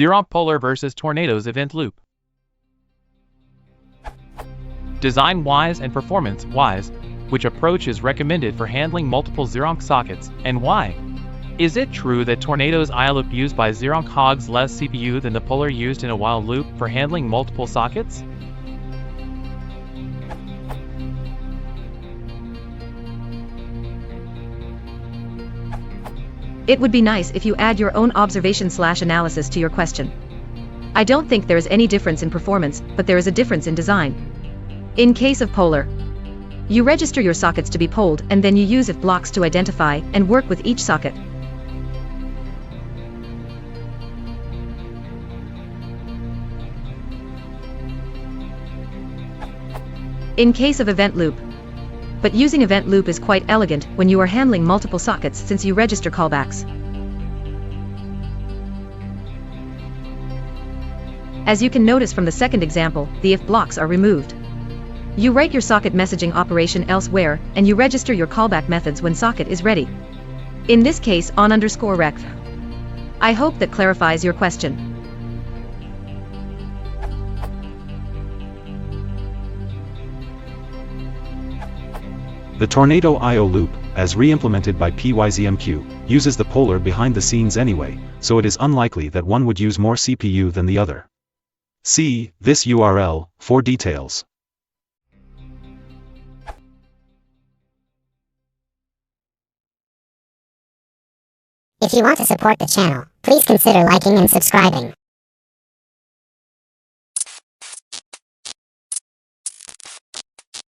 ZeroMQ Polar versus Tornado's event loop. Design-wise and performance-wise, which approach is recommended for handling multiple ZeroMQ sockets, and why? Is it true that Tornado's I/O loop used by ZeroMQ hogs less CPU than the Polar used in a while loop for handling multiple sockets? It would be nice if you add your own observation/analysis to your question. I don't think there is any difference in performance, but there is a difference in design. In case of Polar, you register your sockets to be polled and then you use if blocks to identify and work with each socket. In case of event loop, but using event loop is quite elegant when you are handling multiple sockets since you register callbacks. As you can notice from the second example, the if blocks are removed. You write your socket messaging operation elsewhere, and you register your callback methods when socket is ready. In this case on_rec. I hope that clarifies your question. The Tornado I/O loop, as re-implemented by ZeroMQ, uses the Polar behind the scenes anyway, so it is unlikely that one would use more CPU than the other. See this URL for details. If you want to support the channel, please consider liking and subscribing.